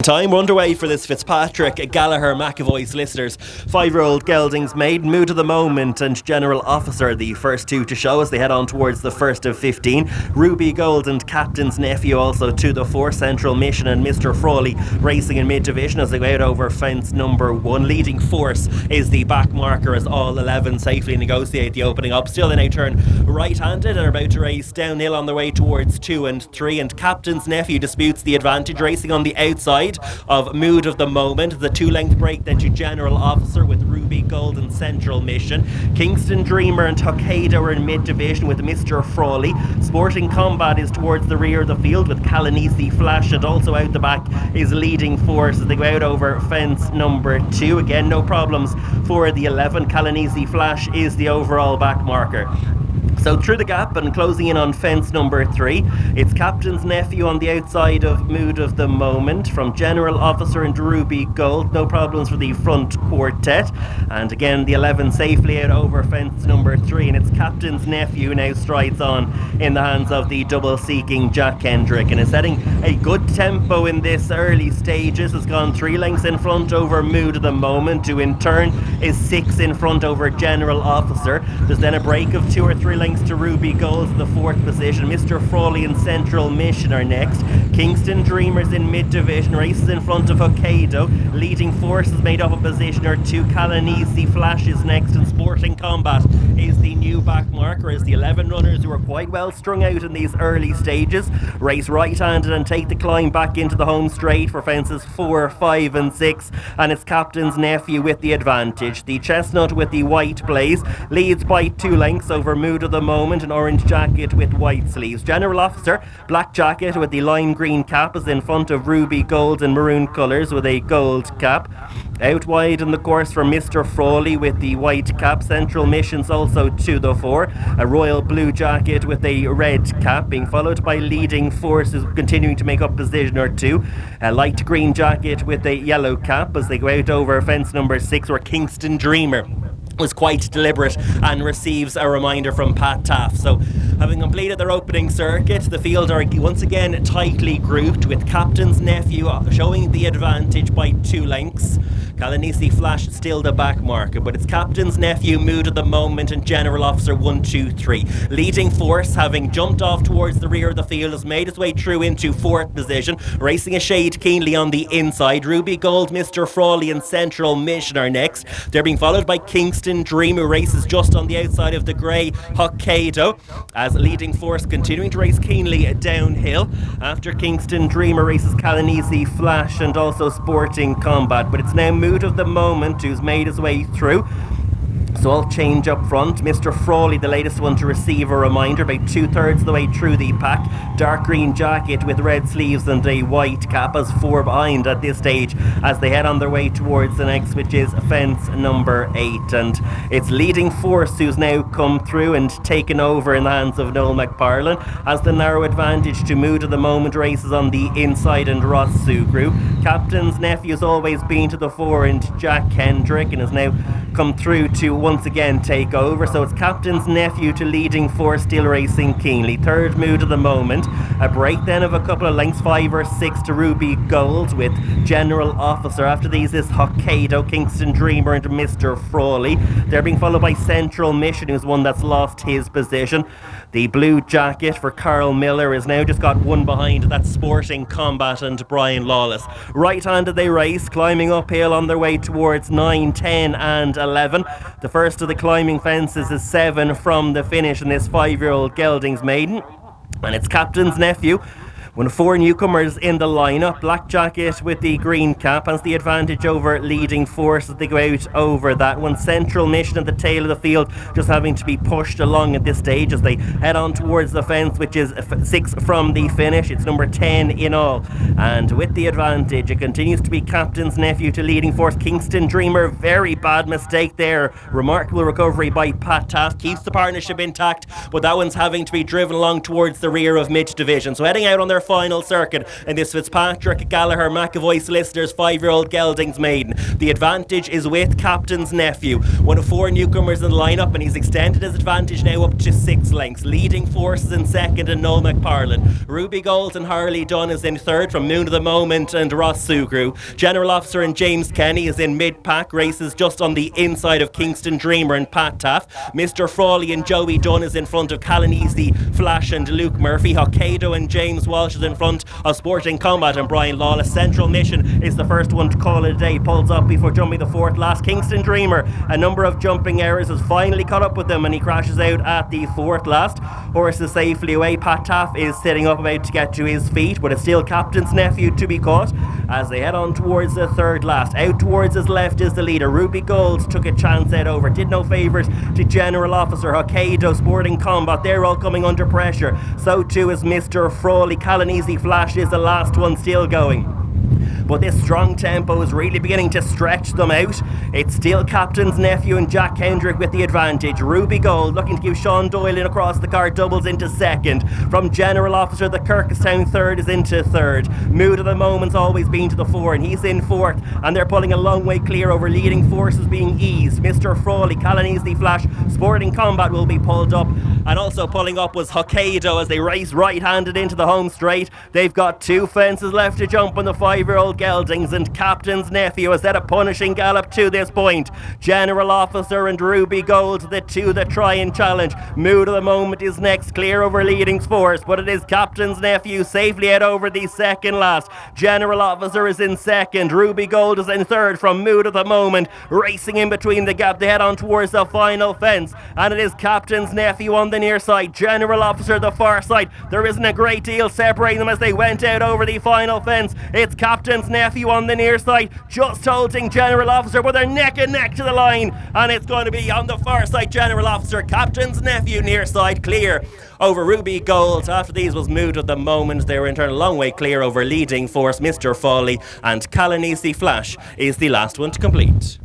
Time. We're underway for this Fitzpatrick, Gallagher, McEvoy Solicitors 5yo Geldings Maiden. Mood of the moment and General Officer, the first two to show as they head on towards the first of 15. Ruby Gold and Captain's Nephew also to the fore. Central Mission and Mr. Frawley racing in mid-division as they go out over fence number 1. Leading force is the back marker as all 11 safely negotiate the opening up. Still in a turn right-handed and are about to race downhill on their way towards 2 and 3. And Captain's Nephew disputes the advantage, racing on the outside of Mood of the Moment. The 2-length break then to General Officer with Ruby Gold and Central Mission. Kingston Dreamer and Hokkaido are in mid-division with Mr. Frawley. Sporting Combat is towards the rear of the field with Kalanisi Flash, and also out the back is Leading Force as they go out over fence number 2. Again, no problems for the 11. Kalanisi Flash is the overall back marker. So through the gap and closing in on fence number 3, it's Captain's Nephew on the outside of Mood of the Moment from General Officer and Ruby Gold. No problems for the front quartet. And again, the 11 safely out over fence number 3. And it's Captain's Nephew now strides on in the hands of the double-seeking Jack Kendrick and is setting a good tempo in this early stages. Has gone 3 lengths in front over Mood of the Moment, who in turn is 6 in front over General Officer. There's then a break of 2 or 3 lengths to Ruby Gold in the 4th position. Mr. Frawley and Central Mission are next. Kingston Dreamers in mid-division, races in front of Hokkaido. Leading Force has made up a position or 2. Kalanisi Flash is next, and Sporting Combat is the new back marker as the 11 runners who are quite well strung out in these early stages race right-handed and take the climb back into the home straight for fences 4, 5 and 6, and it's Captain's Nephew with the advantage. The Chestnut with the white blaze leads by 2 lengths over Mood of the Moment, an orange jacket with white sleeves. General Officer, black jacket with the lime green cap, is in front of Ruby Gold and maroon colours with a gold cap. Out wide in the course for Mr. Frawley with the white cap. Central Missions also to the fore. A royal blue jacket with a red cap, being followed by Leading Forces continuing to make up position or 2. A light green jacket with a yellow cap as they go out over fence number 6, where Kingston Dreamer was quite deliberate and receives a reminder from Pat Taff. So having completed their opening circuit, the field are once again tightly grouped with Captain's Nephew showing the advantage by 2 lengths. Kalanisi Flash still the back marker, but it's Captain's Nephew, Mood of the Moment and General Officer 1, 2, 3. Leading Force, having jumped off towards the rear of the field, has made its way through into 4th position, racing a shade keenly on the inside. Ruby Gold, Mr. Frawley and Central Mission are next. They're being followed by Kingston Dream, who races just on the outside of the grey Hokkaido, as Leading Force continuing to race keenly downhill. After Kingston Dreamer races Kalanisi Flash and also Sporting Combat, but it's now Mood of the Moment who's made his way through. So I'll change up front. Mr. Frawley, the latest one to receive a reminder, about 2/3 of the way through the pack. Dark green jacket with red sleeves and a white cap, as 4 behind at this stage as they head on their way towards the next, which is fence number 8. And it's Leading Force who's now come through and taken over in the hands of Noel McParlin, has the narrow advantage to Mood of the Moment races on the inside and Ross Sugru. Captain's Nephew's always been to the fore and Jack Kendrick, and has now come through to once again take over. So it's Captain's Nephew to Leading Force, still racing keenly. 3rd Mood of the Moment. A break then of a couple of lengths, 5 or 6 to Ruby Gold with General Officer. After these is Hokkaido, Kingston Dreamer and Mr. Frawley. They're being followed by Central Mission, who's one that's lost his position. The blue jacket for Carl Miller is now just got 1 behind. That's Sporting Combat and Brian Lawless. Right-handed they race, climbing uphill on their way towards 9, 10 and 11. The first of the climbing fences is 7 from the finish in this 5yo Geldings Maiden. And it's Captain's Nephew. 4 newcomers in the lineup. Black jacket with the green cap has the advantage over Leading Force as they go out over that one. Central Mission at the tail of the field, just having to be pushed along at this stage as they head on towards the fence, which is 6 from the finish. It's number 10 in all. And with the advantage, it continues to be Captain's Nephew to Leading Force. Kingston Dreamer, very bad mistake there. Remarkable recovery by Pat Taft. Keeps the partnership intact, but that one's having to be driven along towards the rear of mid-division. So heading out on their final circuit in this Fitzpatrick, Gallagher, McEvoy Solicitors 5yo Geldings Maiden. The advantage is with Captain's Nephew, one of 4 newcomers in the lineup, and he's extended his advantage now up to 6 lengths. Leading forces in second and Noel McParlin. Ruby Gold and Harley Dunn is in third from Moon of the Moment and Ross Sugru. General Officer and James Kenny is in mid-pack, races just on the inside of Kingston Dreamer and Pat Taff. Mr. Frawley and Joey Dunn is in front of Callanese Flash and Luke Murphy. Hokkaido and James Walsh is in front of Sporting Combat and Brian Lawless. Central Mission is the first one to call it a day. Pulls up before jumping the 4th last. Kingston Dreamer, a number of jumping errors, has finally caught up with them and he crashes out at the 4th last. Horse is safely away. Pat Taff is sitting up about to get to his feet, but it's still Captain's Nephew to be caught as they head on towards the 3rd last. Out towards his left is the leader. Ruby Gold took a chance out over, did no favours to General Officer. Hokkaido, Sporting Combat, they're all coming under pressure. So too is Mr. Frawley. Callanese Flash is the last one still going. But this strong tempo is really beginning to stretch them out. It's still Captain's Nephew and Jack Kendrick with the advantage. Ruby Gold looking to give Sean Doyle in across the car, doubles into second. From General Officer, the Kirkestown third is into third. Mood of the Moment's always been to the 4 and he's in 4th, and they're pulling a long way clear over leading forces being eased. Mr. Frawley, Callanese Flash, Sporting Combat will be pulled up, and also pulling up was Hokkaido as they race right-handed into the home straight. They've got 2 fences left to jump on the 5-year-old Geldings, and Captain's Nephew has had a punishing gallop to this point. General Officer and Ruby Gold, the 2 that try and challenge. Mood of the Moment is next, clear over leading force, but it is Captain's Nephew safely out over the 2nd last. General Officer is in 2nd. Ruby Gold is in 3rd from Mood of the Moment. Racing in between the gap, they head on towards the final fence, and it is Captain's Nephew on the near side. General Officer the far side. There isn't a great deal separating them as they went out over the final fence. It's Captain's Nephew on the near side, just holding General Officer, but they're neck and neck to the line, and it's going to be on the far side. General Officer, Captain's Nephew near side clear over Ruby Gold. After these was Mood of the Moment. They were in turn a long way clear over leading force Mr. Frawley, and Callanese Flash is the last one to complete.